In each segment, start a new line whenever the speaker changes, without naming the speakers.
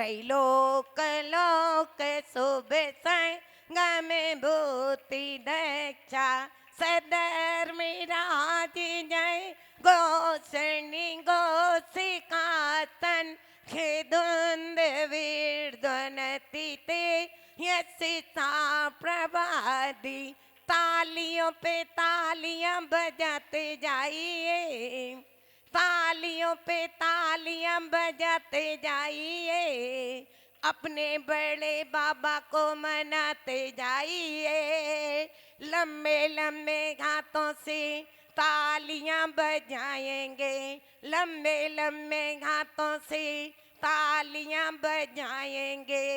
त्रैलोक लोक शुभ संग में भूति दक्षा सदर्मी राज जय गोषणी गोसिकासन खेदुंद वीर ध्वनति ते यसिता प्रभादी तालियों पे तालियां बजाते जाइए, तालियों पे तालियां बजाते जाइए, अपने बड़े बाबा को मनाते जाइए। लंबे लंबे हाथों से तालियां बजाएंगे, लंबे लंबे हाथों से तालियां बजाएंगे,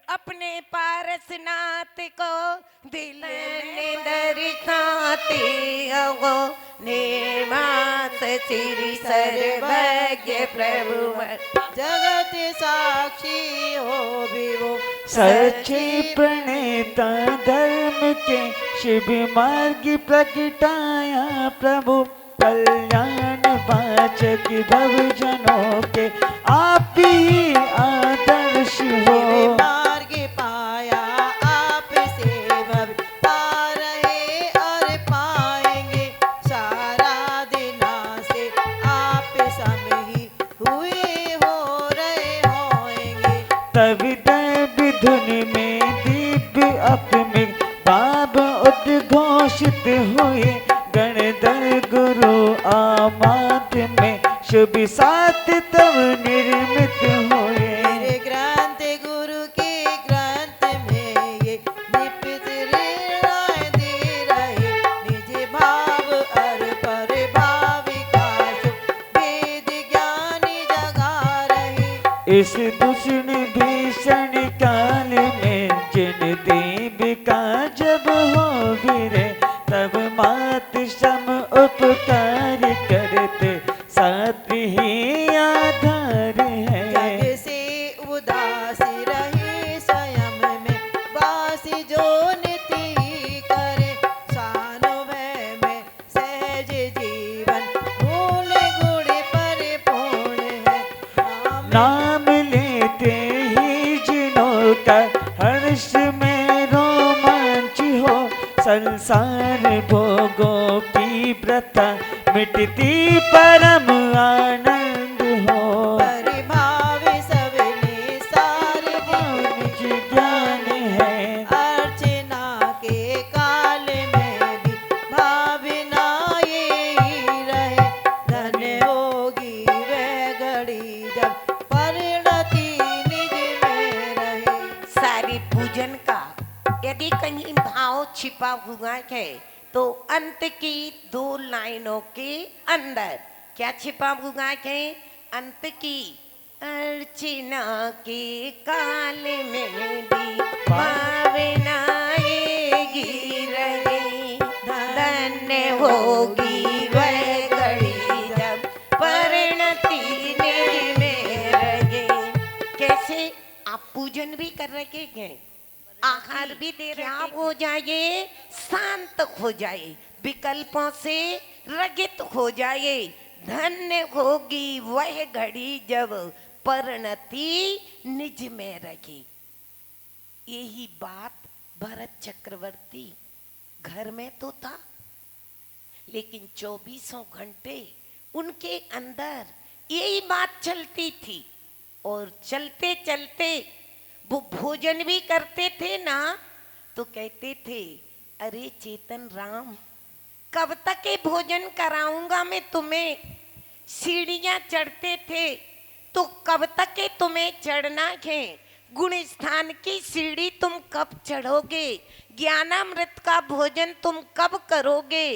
अपने पारसनाथ को दिल में दर्शाते हो। निर्मात श्री सर्वज्ञ प्रभु
जगत साक्षी हो विभो
सच्चे प्रणेता धर्म के शिव मार्ग प्रगटाया प्रभु कल्याण वाचक भव जनों के आप ही आदर्श हो।
मार्ग पाया आप से भव पा रहे और पाएंगे, सारा दिना से आप सम ही हुए हो रहे होंगे।
तभी दैव धुन में दिव्य अपने बाब उद्घोषित हुए, गणधर गुरु आमात्य में शुभ सात तब निर्मित हुए।
मेरे ग्रंथ गुरु के ग्रंथ में ये निपित राय दे रहे, निज भाव अर पर भाविका वेद ज्ञानी जगा रहे।
इस दूषण भीषण काल में जिन देव का जब हो गिरे, तब मात सम उपकार करते साथ ही आधार है।
जग से उदास रहे स्वयं में वासी जो नीति करे, सानुभय में सहज जीवन मूल गुण परिपूर्ण है।
नाम लेते ही जिनों का हर्ष में रोमांच हो, संसार भोगों की प्रथा मिटती परम आनंद हो।
परिभाव सबने सार
निज ज्ञान है
अर्चना के काल में भी भावना यही रहे, धन्य होगी वह घड़ी जब परिणति निज में रहे।
सारी पूजन का यदि कहीं भाव छिपा हुआ है तो अंत की दो लाइनों के अंदर क्या छिपा हुआ है? अंत की अर्चना के काल में भी भावना आएगी रहे, धन्य होगी वह घड़ी जब परिणति निज में रहे। कैसे आप पूजन भी कर रहे हैं, आहार भी दे रहे हैं, हो जाए शांत हो जाए, विकल्पों से रहित हो जाए, धन्य होगी वह घड़ी जब परिणति निज में रहे। यही बात भरत चक्रवर्ती घर में तो था, लेकिन 24 घंटे उनके अंदर यही बात चलती थी। और चलते चलते वो भोजन भी करते थे ना, तो कहते थे अरे चेतन राम, कब तक ये भोजन कराऊंगा मैं तुम्हें। सीढ़ियां चढ़ते थे तो कब तक ये तुम्हें चढ़ना है, गुण स्थान की सीढ़ी तुम कब चढ़ोगे, ज्ञानामृत का भोजन तुम कब करोगे।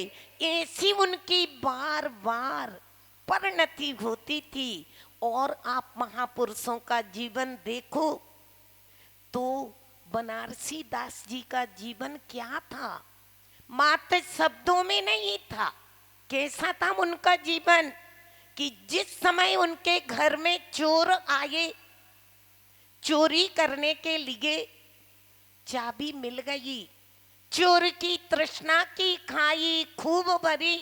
ऐसी उनकी बार बार परिणति होती थी। और आप महापुरुषों का जीवन देखो तो बनारसी दास जी का जीवन क्या था, मात्र शब्दों में नहीं था। कैसा था उनका जीवन कि जिस समय उनके घर में चोर आए चोरी करने के लिए, चाबी मिल गई, चोर की तृष्णा की खाई खूब भरी,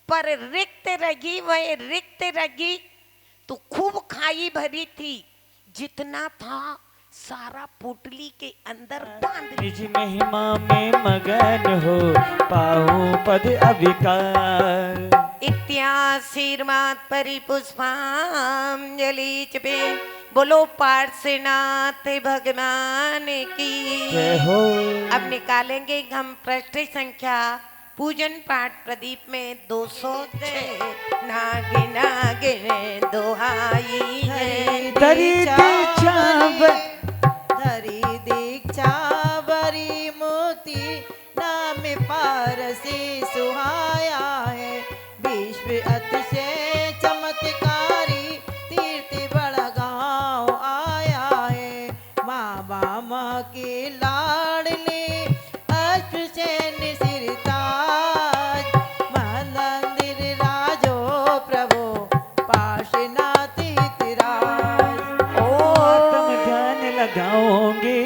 पर रिक्त रही, वह रिक्त रही तो खूब खाई भरी थी। जितना था सारा पोटली के अंदर बांध लिया।
निज महिमा में मगन हो पाऊं पद अविकार।
इत्याशीर्वाद परिपुष्पांजलि पे बोलो पार्श्वनाथ भगवान की
जय हो।
अब निकालेंगे हम पृष्ठ संख्या पूजन पाठ प्रदीप में 206 नागे नागे दोहाई है।
धरी दीक्षा
धरी दीक्षा बरी मोती नाम पारसी सुहाया है। विश्व अतिशय चमत्कारी तीर्थ बड़ा गाँव आया है। माँ बामा के लाडले अष्टसेन सिरताज मंदिर राजो प्रभु पार्श्वनाथ इतराज।
तुम ध्यान लगाओगे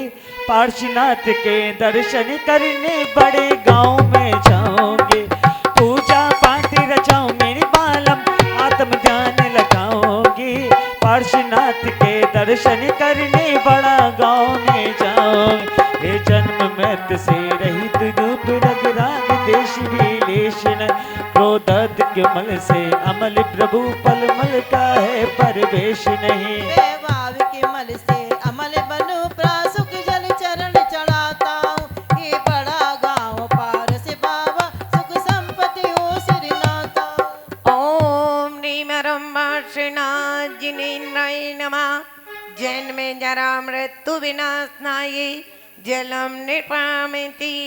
पार्श्वनाथ के दर्शन करने बड़े गांव में जाओगे। पूजा पाठ रचाओ मेरी बालम आत्म ध्यान लगाओगे। पार्श्वनाथ के दर्शन करने बड़ा गांव में जाओगे। हे जन्म मृत से रहित रूप रग राग देश विलेशन क्रोधत के मल से अमल प्रभु पल मल का है परवेश नहीं।
वैभाव के मल से अमल बनु प्रासुक जल चरण चढ़ाता हूँ। ये बड़ा गाँव पार से बाबा सुख संपत्ति हो सिर नाता।
ओम ह्रीम रंभाषणाय जिनेन्द्राय नमः। जैन में जरा मृत्यु विनाशनाय जलम निपामति।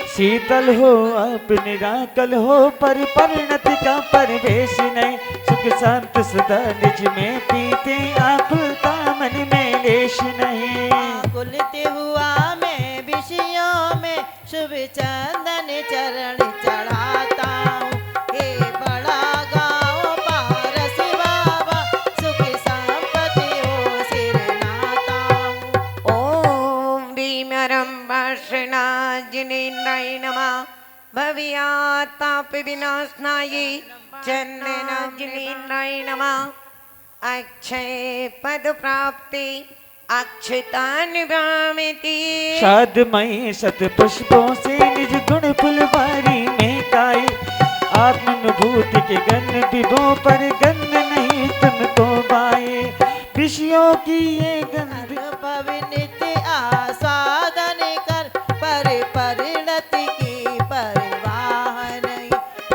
शीतल हो आप निराकल हो पर परिणति का परवेश नहीं। सुख शांत सदा निज में पीते आकुलता मन में लेश नहीं।
आकुलित हुआ मैं विषयों में शुभ चंदन चरण चढ़ाता हूँ। हे बड़ा गाँव पारस बाबा सुख संपत्ति हो सिर नाता हूँ।
ओम ह्रीम रंभाषणाय जिनेन्द्राय नमः। भव्याताप विनाशनाय चंदन जिनेन्द्राय नमः। अक्षय पद प्राप्ति अक्षतानुगामिति।
शादमयी शत पुष्पों से निज गुण फुलवारी में गाए। आत्मानुभूति के गन विभो पर गन नहीं तुमको बाए। विषयों की ये गंध
पविनित आस्वादन कर पर परिणति की परवाह नहीं।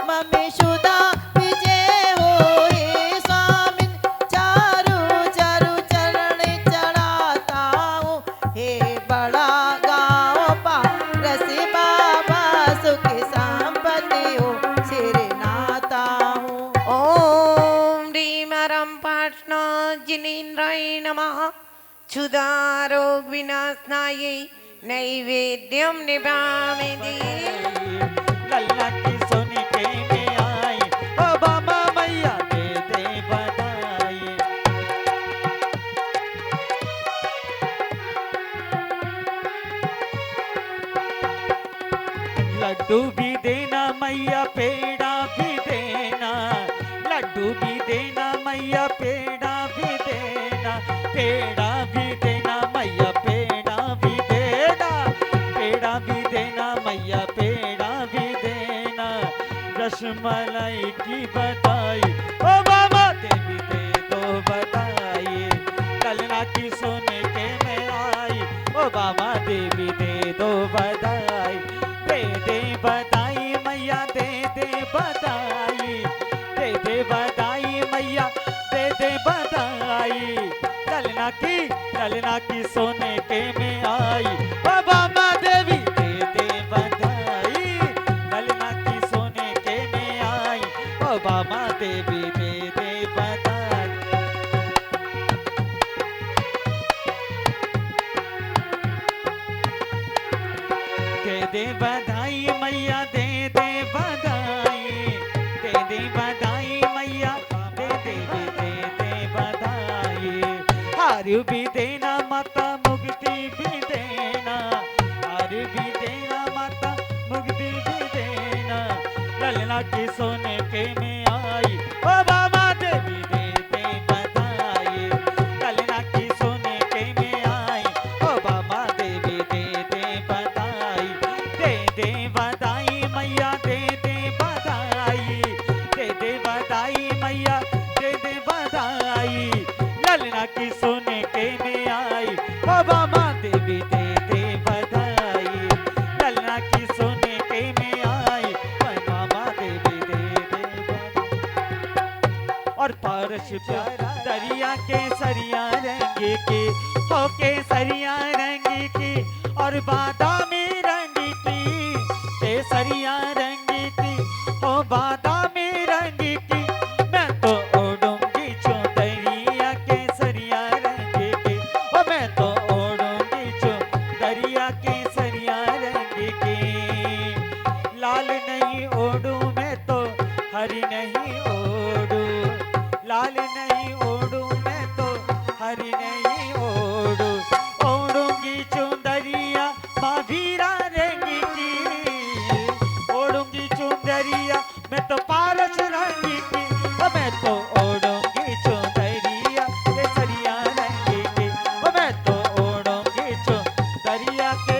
मम्मी शुदा विजय हो हे स्वामिन चारु चारु चरण चढ़ाता हूँ। हे बड़ा गाँव पारस बाबा सुख संपत्ति हो सिर नाता हूँ।
ओम ह्रीम रंभाषणाय जिनेन्द्राय नमः। क्षुधारोग विनाशनाय नैवेद्यम निभामि।
लल्ला की सोनी के में आई ओ बाबा मैया दे दे बधाई। लड्डू भी देना मैया पेड़ा भी देना। लड्डू भी देना मैया पेड़ा भी देना। पेड़ा भी देना मैया पेड़ा भी देना। पेड़ा भी देना मैया पेड़ा भी देना। रसमलाई की बधाई ओ बाबा देवी दे दो बधाई। ललना की सोने के में आई ओ बाबा देवी दे दो बधाई। दे दे बधाई मैया दे दे बधाई। दे दे बधाई मैया दे दे बधाई। ललना की सोने के में आई बाबा माँ देवी दे दे बधाई। ललना की सोने के में आई बाबा माँ देवी दे दे बधाई। दे दे बधाई मैया दे दे बधाई। दे दे बधाई मैया दे दे बधाई। हार भी देना माता मुक्ति भी देना। हार भी देना माता मुक्ति भी देना। ललना की सोने के में आई ओ बाबा देवी दे दे बधाई। ललना की सोने पे दरिया के सरिया रंग की, हो के सरिया रंग की और बादामी रंग की, केसरिया रंग की, हो बादामी रंग की। मैं तो ओढ़ूंगी चुनरिया केसरिया रंग की, ओ मैं तो ओढ़ूंगी चुनरिया केसरिया रंग की। लाल नहीं ओढ़ू मैं तो हरी नहीं ओढ़ू, लाल नहीं ओढ़ू मैं तो हरी नहीं ओढ़ू। ओढ़ूंगी चुंदरिया भाभीरा रंग की, ओढ़ूंगी चुंदरिया मैं तो पारस रंग की, ओ मैं तो ओढ़ूंगी चुंदरिया केसरिया रंग की, ओ मैं तो ओढ़ूंगी चुंदरिया के